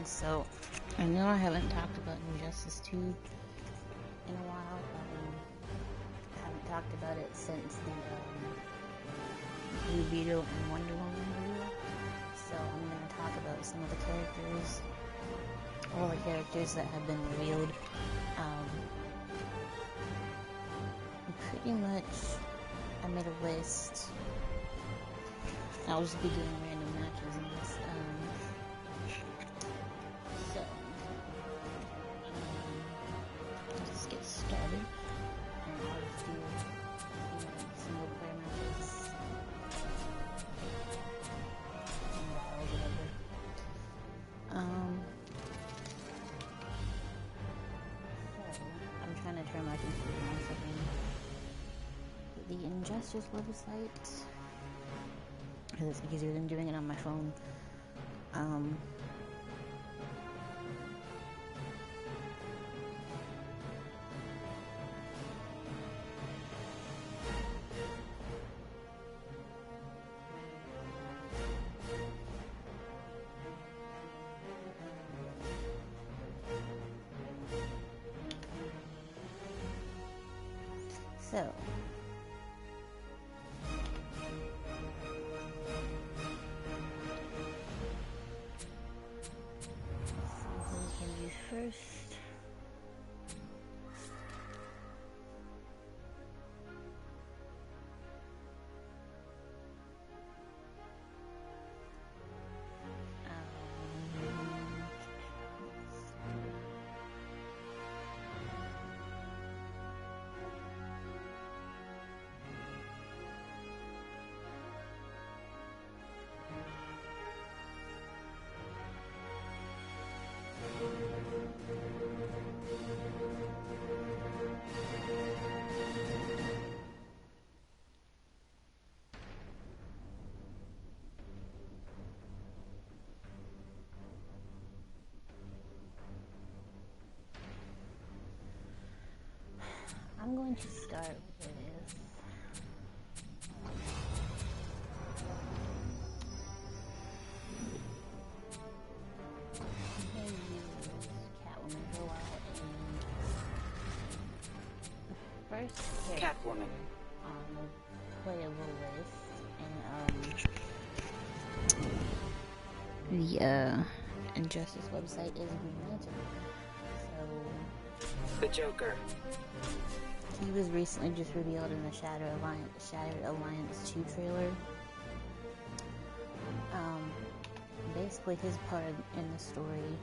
So, I know I haven't talked about Injustice 2 in a while. I haven't talked about it since the Blue Beetle and Wonder Woman movie. So, I'm going to talk about some of the characters, all the characters that have been revealed. Pretty much, I made a list. I'll just be doing random matches in this. Let's get started. And I'll just do single player matches. Or whatever. So, I'm trying to turn my computer on so I can the Injustice website, because it's easier than doing it on my phone. So, first, I'm going to start with Catwoman for a while, and the first Catwoman on the playable list, and the Injustice website is Green Lantern. So the Joker. he was recently just revealed in the Shattered Alliance 2 trailer. Basically, his part in the story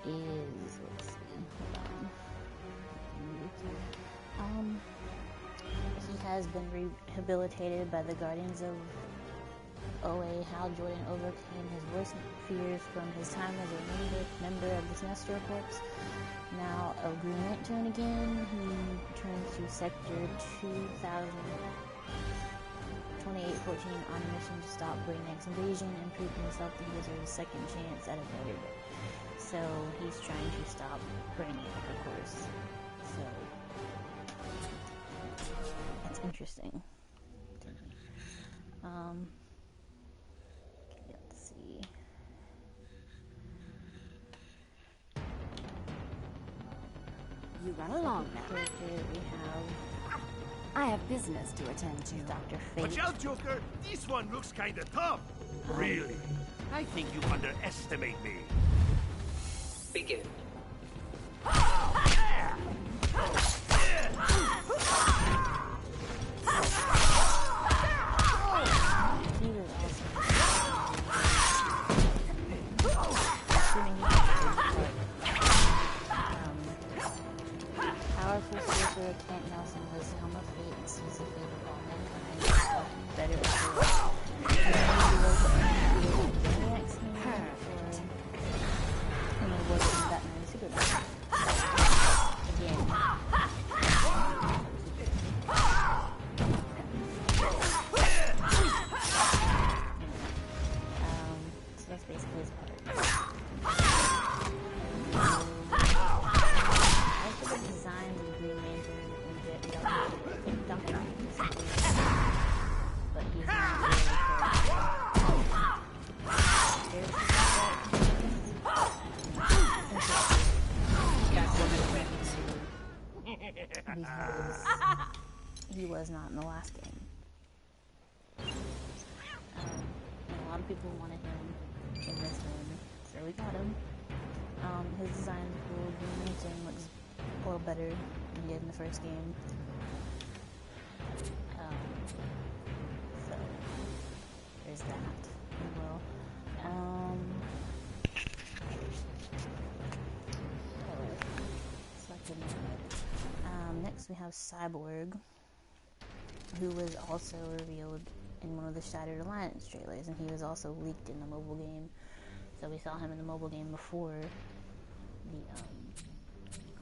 is, let's see, hold on. He has been rehabilitated by the Guardians of OA. Hal Jordan overcame his worst fears from his time as a member of the Sinestro Corps. Now a Green Lantern again, he returns to Sector 2814 on a mission to stop Brainiac's invasion and prove himself that he deserves a second chance at a better day. So he's trying to stop Brainiac, of course. So that's interesting. Let's see. You run along now. We have I have business to attend to. Dr. Fate. Watch out, Joker! This one looks kinda tough! Really? I think you underestimate me. Begin. Powerful sorcerer Kent Nelson was Helm of Fate and sees the fate of all mankind. Better Again, of people wanted him in this one, so we got him. His design is cool. Green Lantern looks a little better than he did in the first game. So there's that as well. Next we have Cyborg, who was also revealed in one of the Shattered Alliance trailers, and he was also leaked in the mobile game. So we saw him in the mobile game before the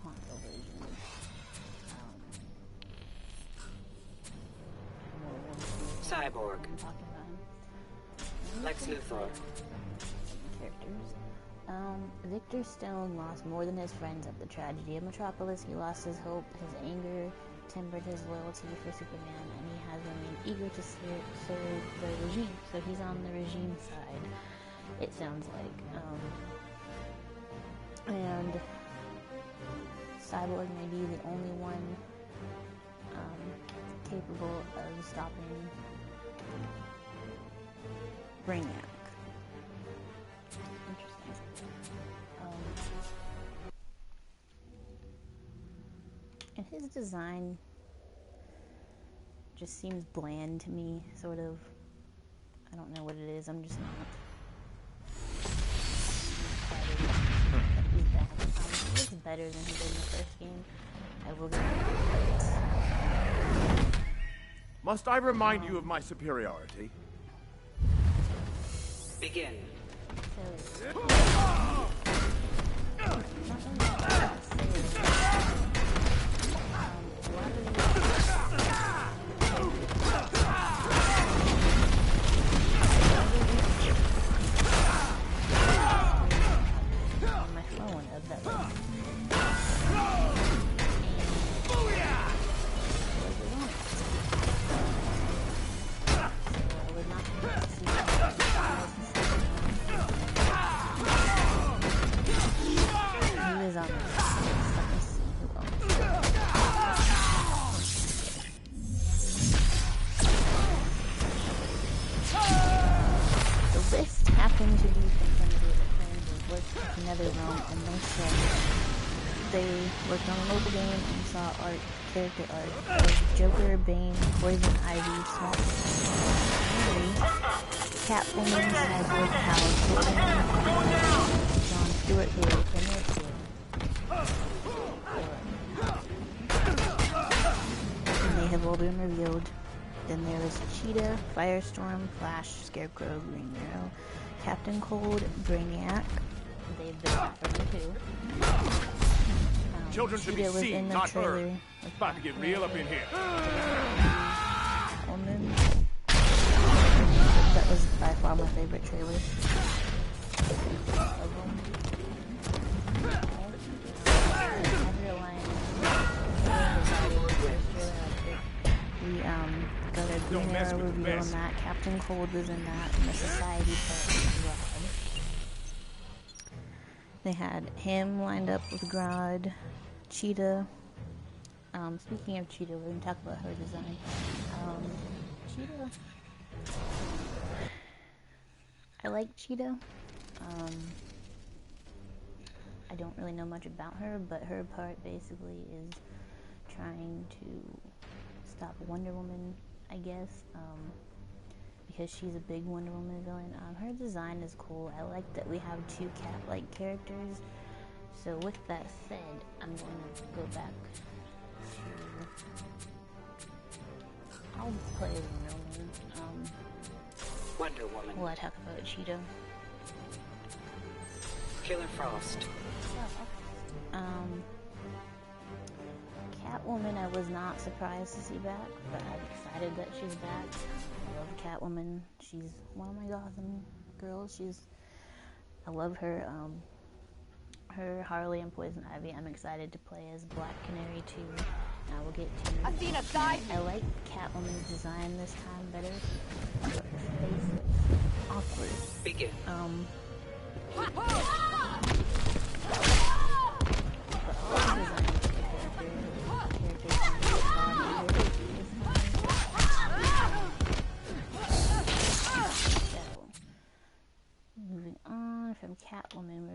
console version. Cyborg. I'm talking about him. Lex Luthor. Characters. Victor Stone lost more than his friends at the tragedy of Metropolis. He lost his hope, his anger tempered his loyalty for Superman, and he has remained eager to serve the regime. So he's on the regime side, it sounds like. And Cyborg may be the only one capable of stopping Brainiac. And his design just seems bland to me, sort of. I don't know what it is, I'm just not excited that he's back. He looks better than he did in the first game. I will give him that. Must I remind you of my superiority? Begin. So, my phone of that one. Happened to be from another realm, and they said they worked on a mobile game and saw character art of Joker, Bane, Poison Ivy, Swamp Catwoman, Cyborg, Hal, John Stewart, who and they have all been revealed. Then there was Cheetah, Firestorm, Flash, Scarecrow, Green Arrow, Captain Cold, Brainiac. They've been confirmed too. Children should be seen, not heard. It's about to get real up in here. Woman. That was by far my favorite trailer. We got a Green Arrow reveal on that. Captain Cold was in that, and the Society part was Grodd. They had him lined up with Grodd, Cheetah. Speaking of Cheetah, we're going to talk about her design. Cheetah. I like Cheetah. I don't really know much about her, but her part basically is trying to stop Wonder Woman, I guess, because she's a big Wonder Woman villain. Her design is cool. I like that we have two cat-like characters. So with that said, I'm going to go back to... I'll play as Wonder Woman. While I talk about Cheetah. Killer Frost. Catwoman, I was not surprised to see back, but I'm excited that she's back. I love Catwoman. She's one of my Gotham girls. I love her. Her, Harley, and Poison Ivy. I'm excited to play as Black Canary too. I will get to. Athena, die! I like Catwoman's design this time better. Her face is awkward. Begin.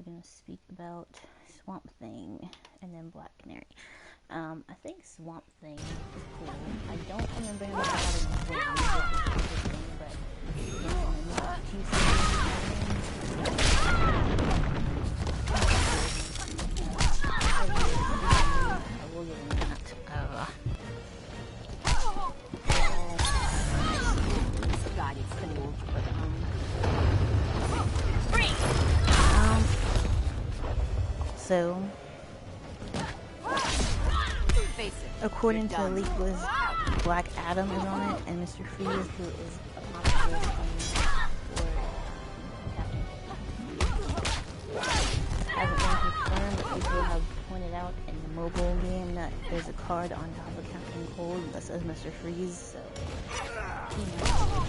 gonna speak about Swamp Thing and then Black Canary. I think Swamp Thing is cool. I don't remember him having a wing, which is interesting, but I will get in that. So, according to the leak, was Black Adam is on it, and Mr. Freeze, who is a possible for hasn't been confirmed, but people have pointed out in the mobile game that there's a card on top of Captain Cold that says Mr. Freeze, so you know.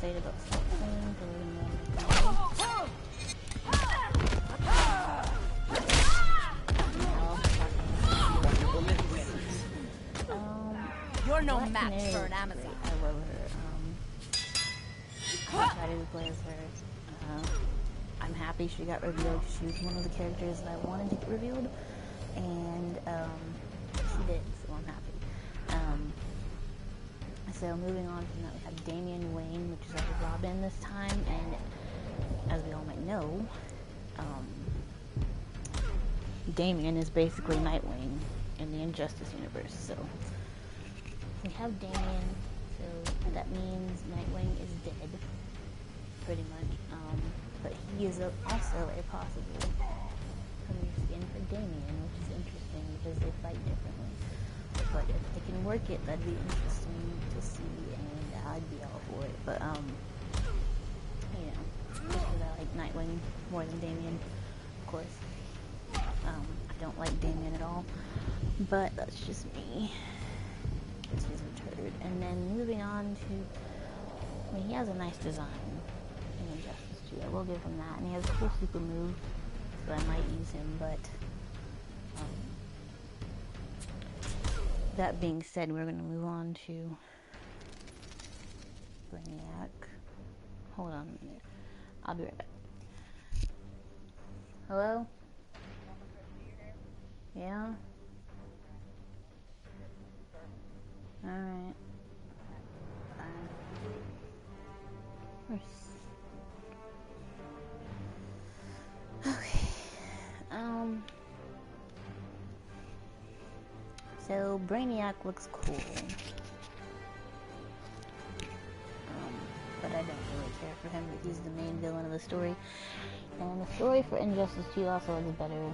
Say about something, you're no match for an Amazon. I love her. I'm excited to play as her. I'm happy she got revealed. She was one of the characters that I wanted to get revealed, and she did, so I'm happy. So moving on from that, we have Damian Wayne, which is our Robin this time, and as we all might know, Damian is basically Nightwing in the Injustice universe. So we have Damian, so that means Nightwing is dead, pretty much. But he is also a possible new skin for Damian, which is interesting because they fight differently. But if they can work it, that'd be interesting to see, and I'd be all for it. But, you know, just because I like Nightwing more than Damian, of course. I don't like Damian at all, but that's just me. He's a turd. And then moving on to, I mean, he has a nice design in Injustice 2. I will give him that, and he has a cool super move, so I might use him, but, that being said, we're going to move on to Brainiac. Hold on a minute. I'll be right back. Hello? Yeah? Alright. Okay. So, Brainiac looks cool. But I don't really care for him, but he's the main villain of the story. And the story for Injustice 2 also looks better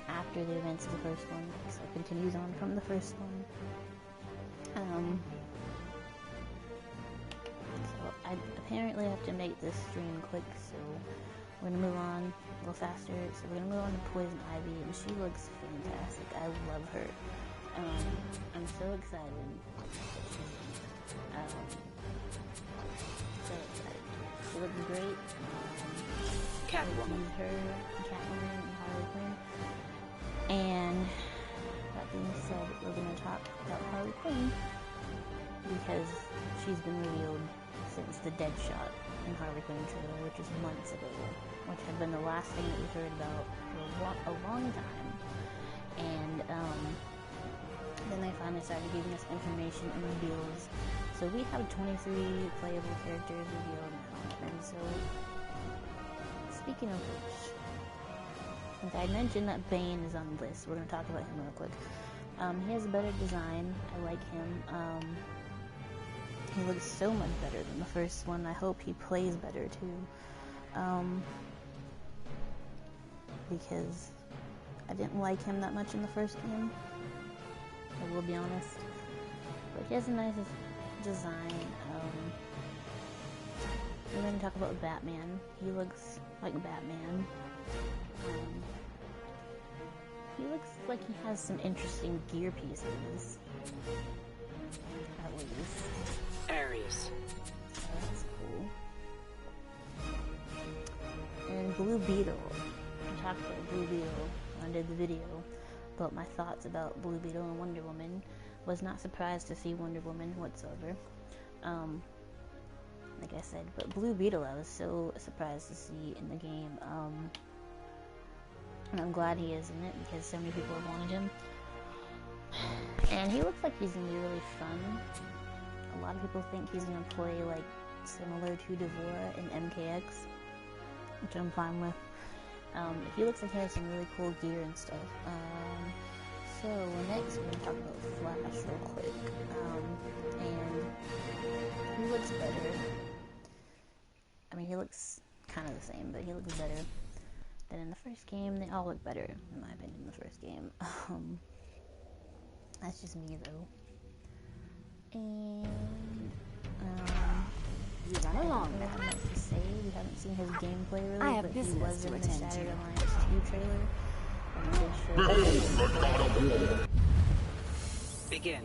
after the events of the first one, so it continues on from the first one. So I apparently have to make this stream quick, so we're gonna move on a little faster. So we're gonna move on to Poison Ivy, and she looks fantastic. I love her. I'm so excited. So excited. She looks great. Catwoman. Her, Catwoman, and Harley Quinn. And that being said, we're gonna talk about Harley Quinn because she's been revealed since the Deadshot in Harley Quinn trailer, which is months ago, which had been the last thing that we heard about for a long time. And then they finally started giving us information and reveals. So we have 23 playable characters revealed now. And so, speaking of which, since I mentioned that Bane is on the list, we're going to talk about him real quick. He has a better design. I like him. He looks so much better than the first one. I hope he plays better too. Because I didn't like him that much in the first game. I will be honest. But he has a nice design. We're going to talk about Batman. He looks like Batman. He looks like he has some interesting gear pieces. At least. Aries. So that's cool. And Blue Beetle. I talked about Blue Beetle when I did the video about my thoughts about Blue Beetle and Wonder Woman. Was not surprised to see Wonder Woman whatsoever. Like I said, but Blue Beetle I was so surprised to see in the game. And I'm glad he is in it because so many people have wanted him. And he looks like he's gonna be really fun. A lot of people think he's gonna play like similar to Devora in MKX, which I'm fine with. He looks like he has some really cool gear and stuff. So next we're gonna talk about Flash real quick. And he looks better. I mean, he looks kind of the same, but he looks better than in the first game. They all look better, in my opinion, in the first game. That's just me, though. And, you run along. I don't have much to say. We haven't seen his gameplay really, I have but he business was to in the attend Shattered to. Alliance 2 trailer. I'm pretty sure Behold the God of War! Begin.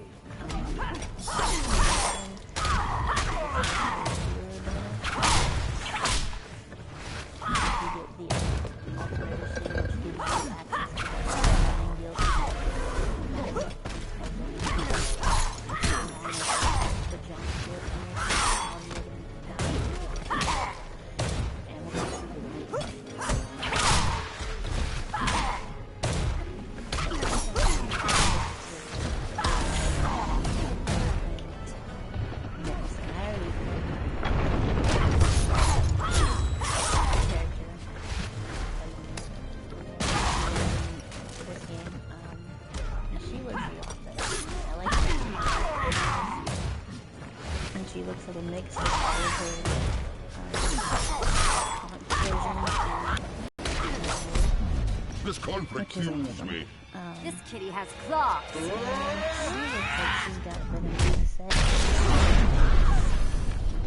She looks like a mix of all of her This conflict fuels me. This kitty has claws. she looks like she's got a better moveset.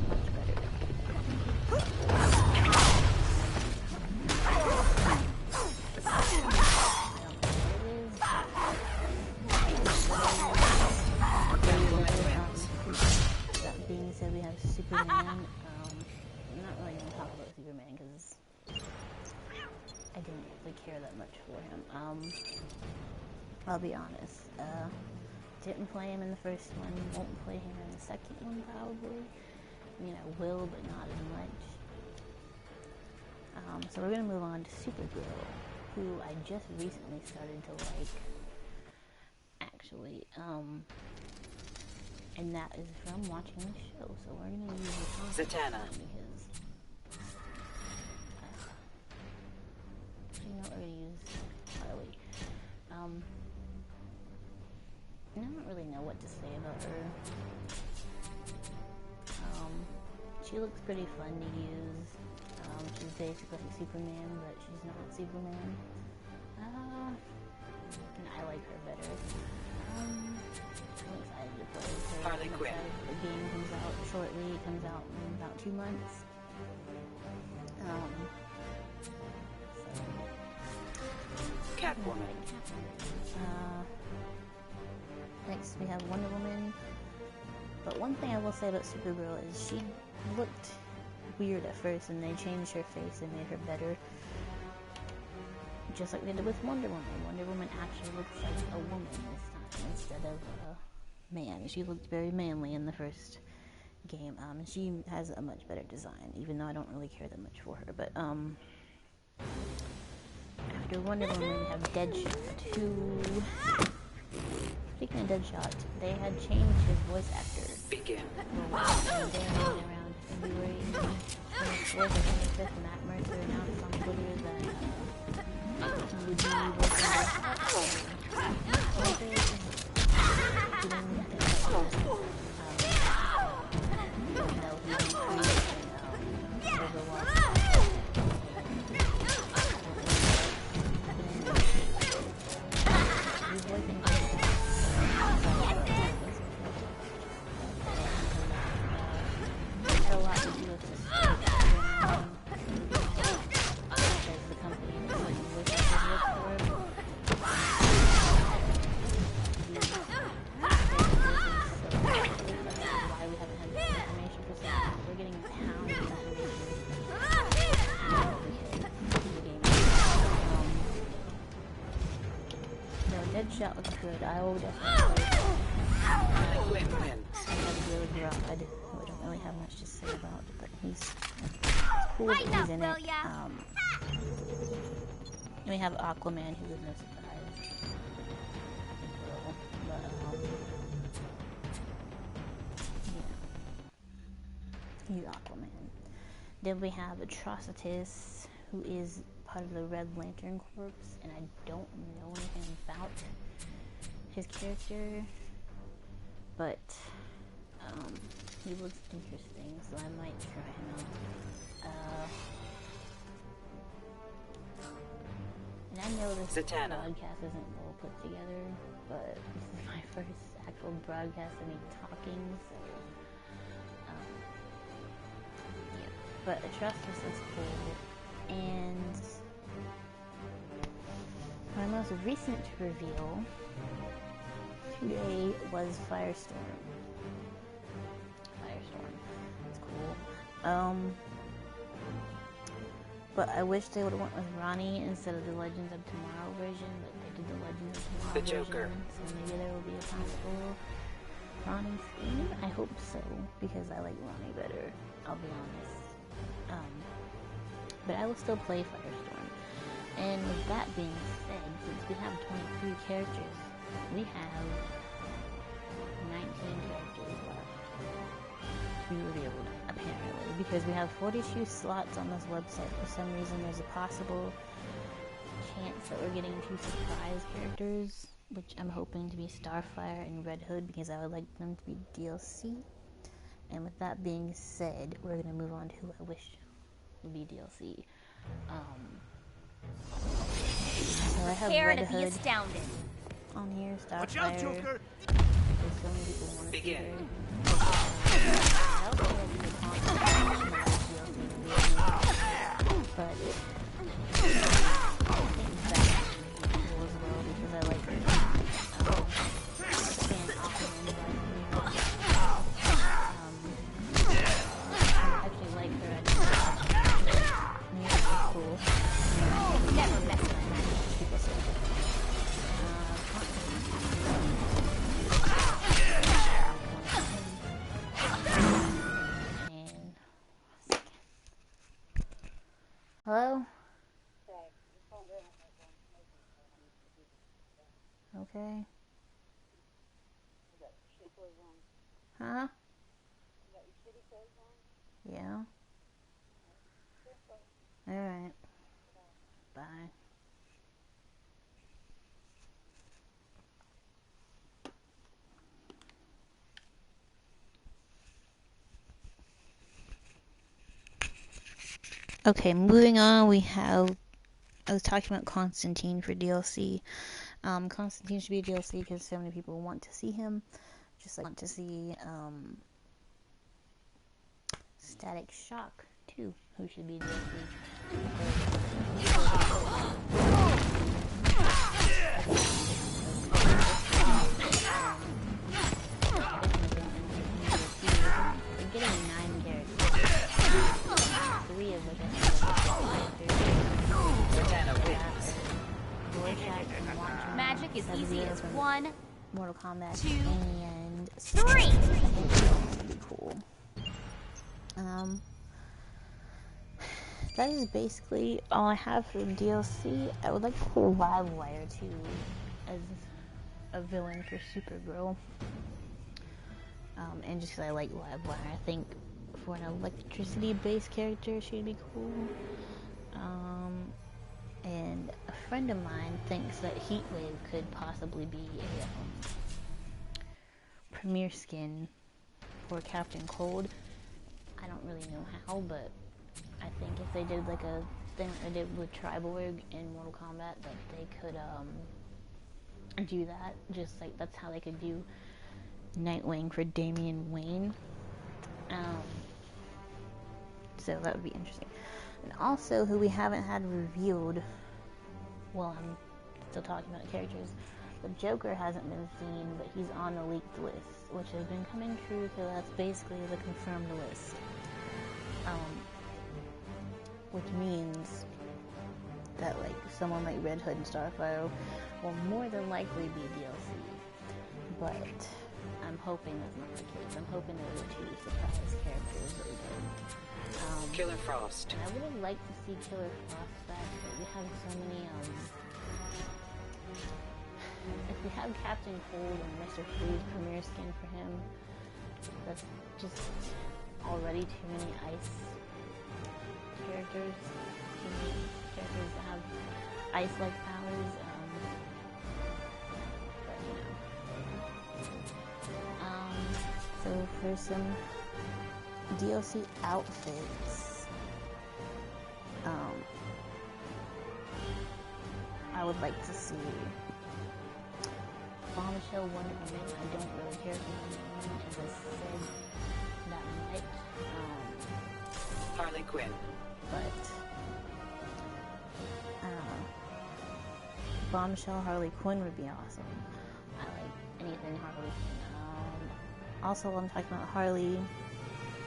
Much better. That being said, we have Superman. I'm not really going to talk about Superman because I didn't really care that much for him. I'll be honest. Didn't play him in the first one. Won't play him in the second one probably. I mean, I will, but not as much. So we're gonna move on to Supergirl, who I just recently started to like. Actually, and that is from watching the show. So we're gonna use the Zatanna. because you know what we're gonna use Harley. I don't really know what to say about her. She looks pretty fun to use. She's basically like Superman, but she's not Superman. And I like her better. I'm excited to play her. Harley Quinn. The game comes out shortly. It comes out in about 2 months. Catwoman. Next we have Wonder Woman. But one thing I will say about Supergirl is she looked weird at first, and they changed her face and made her better. Just like they did with Wonder Woman. Wonder Woman actually looks like a woman this time instead of a man. She looked very manly in the first game. And she has a much better design, even though I don't really care that much for her. But after Wonder Woman, we have Deadshot, who, speaking of Deadshot, they had changed his voice actor. Begin. Around February 24th or 25th, Matt Mercer announced on Twitter that he would be working with Deadshot looks good. I will definitely play it. Win win. We have Will Rod, who I don't really have much to say about, but he's cool that he's in it. And we have Aquaman, who was no surprise. But, yeah. He's Aquaman. Then we have Atrocitus, who is part of the Red Lantern Corps, and I don't know anything about his character, but he looks interesting, so I might try him out. And I know this broadcast isn't well put together, but this is my first actual broadcast of me talking, so yeah. But Atrocitus is cool, and my most recent reveal today was Firestorm. It's cool. But I wish they would have went with Ronnie instead of the Legends of Tomorrow version, but they did the Legends of Tomorrow The Joker. version, so maybe there will be a possible Ronnie scene. I hope so, because I like Ronnie better, I'll be honest. But I will still play Firestorm. And with that being said, since we have 23 characters, we have 19 characters left to be revealed, apparently, because we have 42 slots on this website. For some reason, there's a possible chance that we're getting 2 surprise characters, which I'm hoping to be Starfire and Red Hood, because I would like them to be DLC. And with that being said, we're going to move on to who I wish would be DLC. So I have Red Hood astounded. on here, Watch out, Starfire. Joker! There's so many people want to see Begin. her. But I think that's cool as well because I like her. And Aquaman like I actually like her. It's cool. Never mess with People say hello? Okay. Huh? Yeah. Alright. Bye. Okay, moving on, we have, I was talking about Constantine for DLC. Constantine should be a DLC because so many people want to see him. Just like want to see, Static Shock, too, who should be DLC. We're getting 9 characters. 3 of which I think Magic is easy as 1, Mortal Kombat 2, and 3. I think that's gonna be cool. That is basically all I have for DLC. I would like to play Livewire too as a villain for Supergirl. And just because I like Livewire, I think for an electricity-based character, she'd be cool. And a friend of mine thinks that Heatwave could possibly be a premier skin for Captain Cold. I don't really know how, but I think if they did like a thing that they did with Triborg in Mortal Kombat, that they could do that. Just like that's how they could do Nightwing for Damian Wayne. So that would be interesting. And also, who we haven't had revealed, well, I'm still talking about characters, the Joker hasn't been seen, but he's on the leaked list, which has been coming true, so that's basically the confirmed list. Which means that, like, someone like Red Hood and Starfire will more than likely be DLC. But I'm hoping that's not the case. I'm hoping those are two surprise characters that we don't. Killer Frost. And I would have liked to see Killer Frost back, but we have so many, if we have Captain Cold and Mr. Freeze premiere skin for him, that's just already too many ice characters. Too many characters that have ice-like powers. But, you know. So for some DLC outfits, I would like to see Bombshell Wonder Woman. I don't really care for Wonder Woman, as I said, that might, Harley Quinn. but, Bombshell Harley Quinn would be awesome. I like anything Harley Quinn. Also, I'm talking about Harley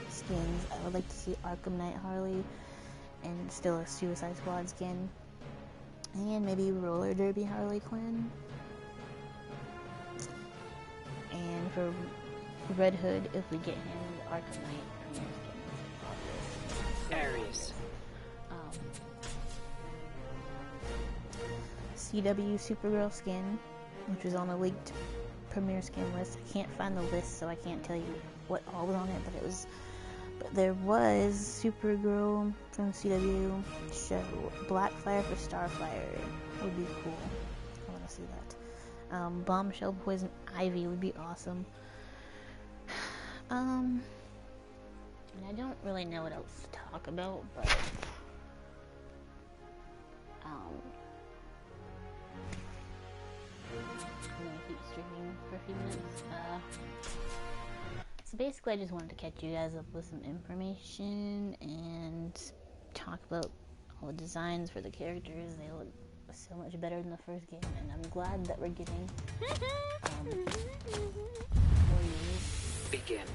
skins. I would like to see Arkham Knight Harley and still a Suicide Squad skin. And maybe Roller Derby Harley Quinn. And for Red Hood, if we get him, the Arkham Knight premiere skin. Ares. CW Supergirl skin, which was on the leaked premiere skin list. I can't find the list, so I can't tell you what all was on it, but there was Supergirl from CW show. Blackfire for Starfire would be cool. I want to see that. Bombshell Poison Ivy would be awesome. And I don't really know what else to talk about, but I'm gonna keep streaming for a few minutes. So basically, I just wanted to catch you guys up with some information and talk about all the designs for the characters. They look so much better than the first game, and I'm glad that we're getting more unique. Begin.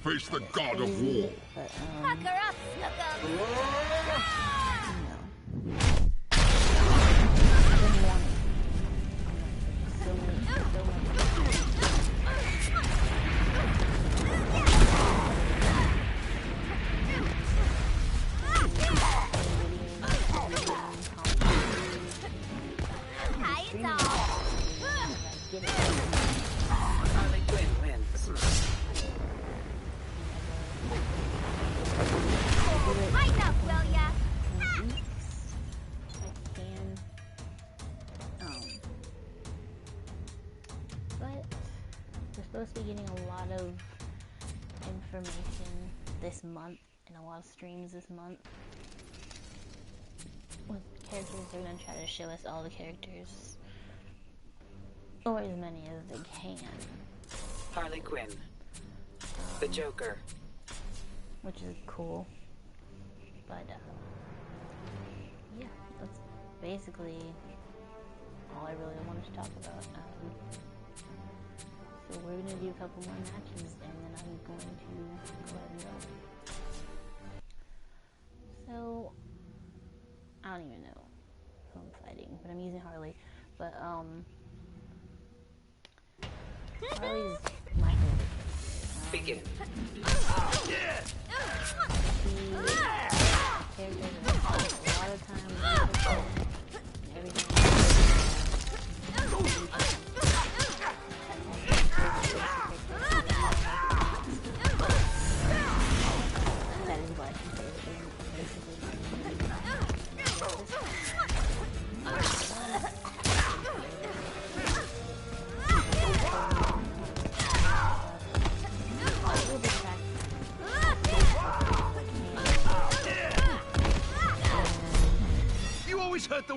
Face the god of war. Fuck her up, Snookum! Harley Quinn wins. Lighten up, will ya? But we're supposed to be getting a lot of information this month and a lot of streams this month. With characters, they're gonna try to show us all the characters, or as many as they can. Harley Quinn. The Joker. Which is cool. But, yeah, that's basically all I really wanted to talk about. So we're going to do a couple more matches, and then I'm going to go ahead and go. So, I don't even know who I'm fighting, but I'm using Harley. But, Harley's my favorite. Begin. Characters a lot of time and everything. That is why she's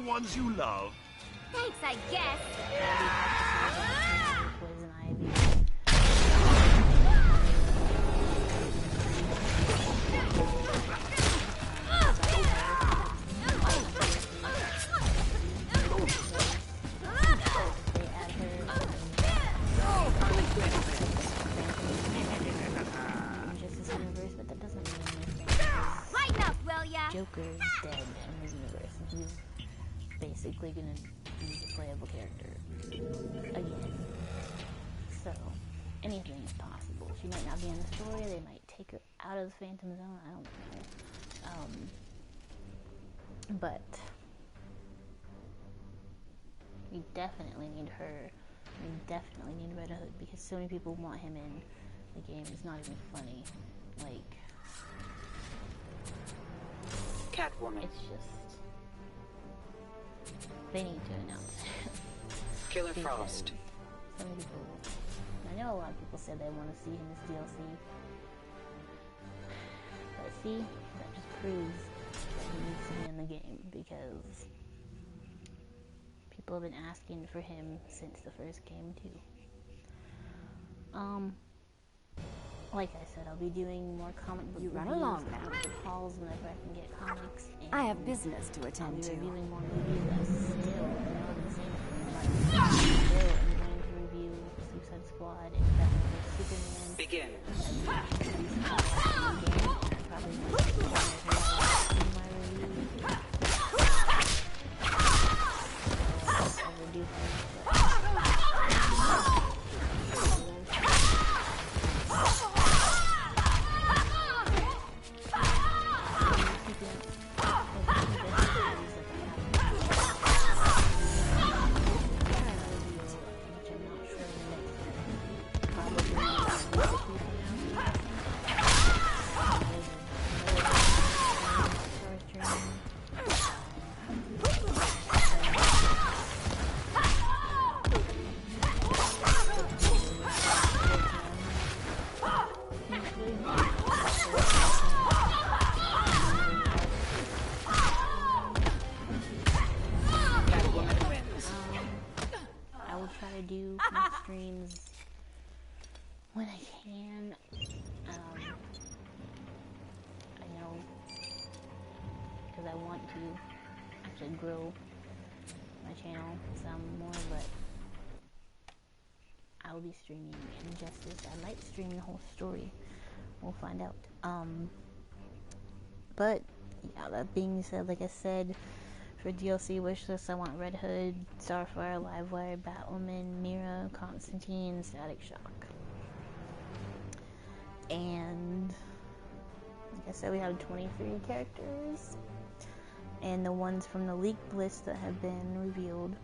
ones you love. Thanks, I guess. Poison ivy. Joker is dead in his universe, and he's basically gonna be the playable character again. So, anything is possible. She might not be in the story, they might take her out of the Phantom Zone, I don't know. But we definitely need her. We definitely need Red Hood, because so many people want him in the game. It's not even funny. Like, Catwoman. it's just, they need to announce it. Killer Because Frost. so many people, I know a lot of people said they want to see him as DLC. But see, that just proves that he needs to be in the game, because people have been asking for him since the first game too. Like I said, I'll be doing more comic book You run reviews along and now. comic book hauls whenever I can get comics. And I have business to I'll attend be to. reviewing more movies. I still know the same thing. Still am going to review Suicide Squad and Batman vs Superman. Begin. Probably my review. So I'll do do my streams when I can. I know, because I want to actually grow my channel some more, but I will be streaming Injustice. I might stream the whole story. We'll find out. But yeah, that being said, like I said, for DLC wishlist, I want Red Hood, Starfire, Livewire, Batwoman, Mira, Constantine, Static Shock. And like I said, we have 23 characters, and the ones from the leaked list that have been revealed.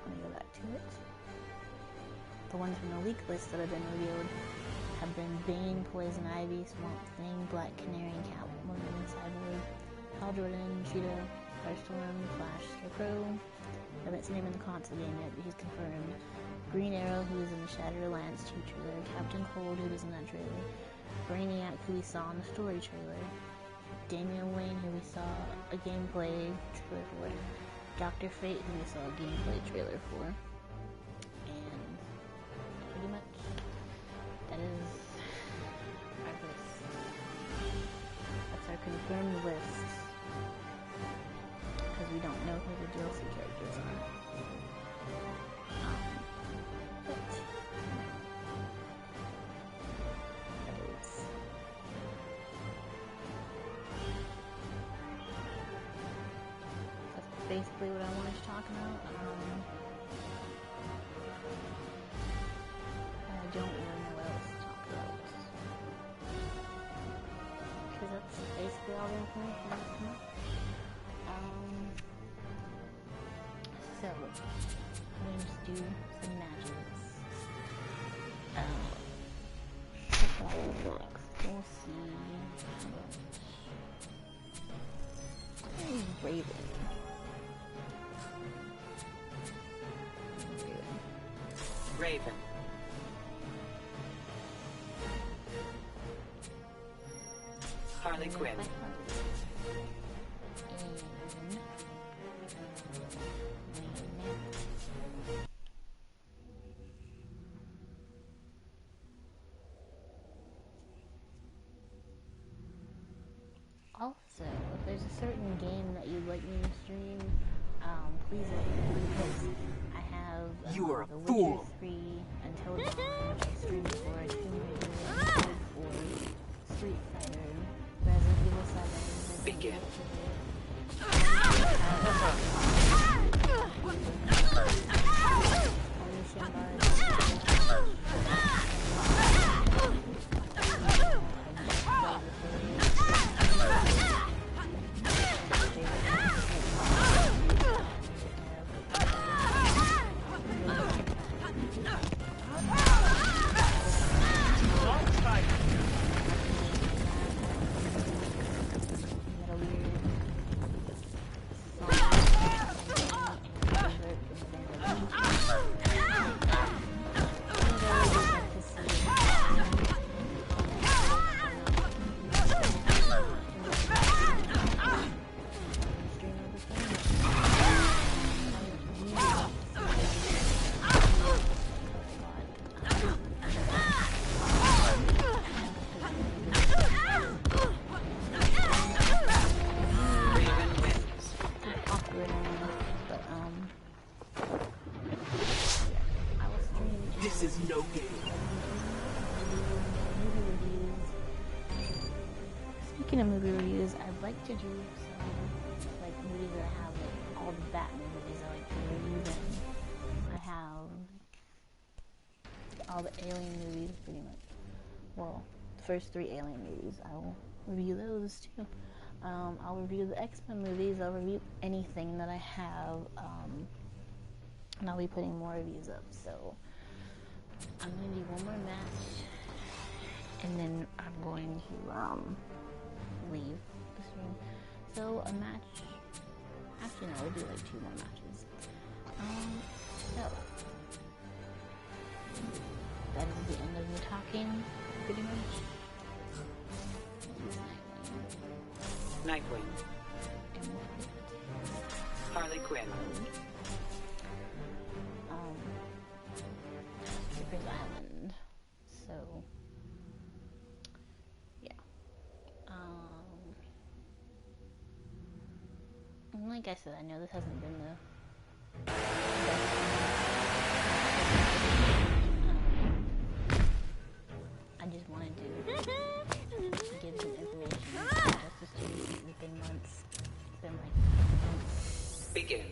Let me go back to it. The ones from the leaked list that have been revealed have been Bane, Poison Ivy, Swamp Thing, Black Canary, Catwoman, Cyborg, Hal Jordan, Cheetah, Firestorm, Flash, Scarecrow. I haven't seen him in the console game yet, but he's confirmed. Green Arrow, who is in the Shattered Alliance 2 trailer. Captain Cold, who is in that trailer. Brainiac, who we saw in the story trailer. Damian Wayne, who we saw a gameplay trailer for. Dr. Fate, who we saw a gameplay trailer for. And pretty much that is our list. That's our confirmed list. Because we don't know who the DLC characters are. But that is that's basically what I wanted to talk about. I don't really know what else to talk about. Because that's basically all the information that's come up. So, let me just do some matches. We'll see. Raven. Raven. Harley Quinn. And Also, if there's a certain game that you'd like me to stream, please let me know, because I have You are a The fool. Witcher 3 Until Dawn, which I streamed for, Tomb Raider, Code 4, Street Fighter, Resident Evil 7, Begin. This is no game. Speaking of movie reviews, I'd like to do some like movies that have like all the Batman movies I like to review them. I have all the Alien movies pretty much. Well, the first 3 Alien movies. I will review those too. I'll review the X-Men movies. I'll review anything that I have. And I'll be putting more reviews up. So I'm gonna do one more match, and then I'm going to leave the stream. So a match. Actually, no, we'll do like 2 more matches. So that is the end of me talking, pretty much. Nightwing. Harley Quinn. Skipper's Island. So yeah. And like I said, I know this hasn't been the I just wanted to give some information. It's been months. It's been like months. Begin.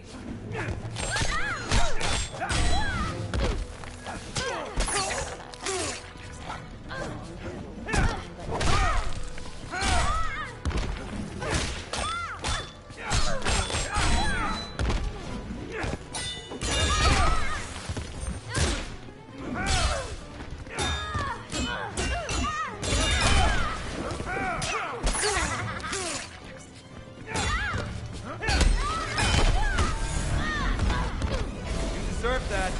Deserve that.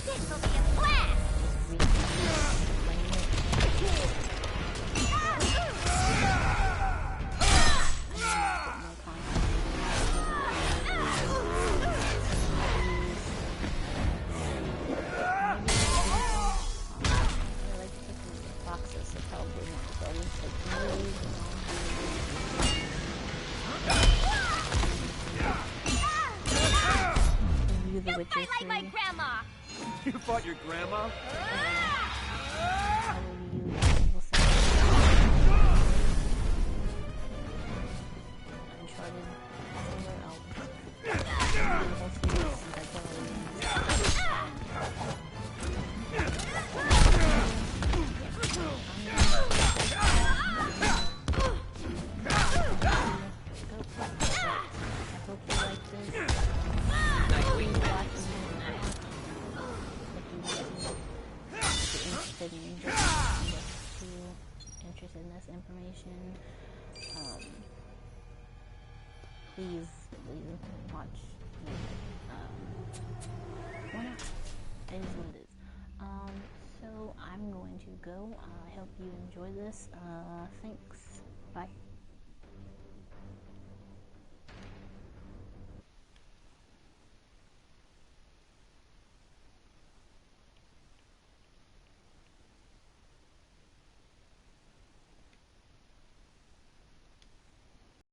This will be a blast! The You Witcher fight like my 3. grandma! You fought your grandma? I will review Evil 7. Uncharted 4. I hope you like this. Nightwing wins. Interested in this information, please watch. Why not? It is what it is. So I'm going to go. I hope you enjoy this. Thanks. Bye.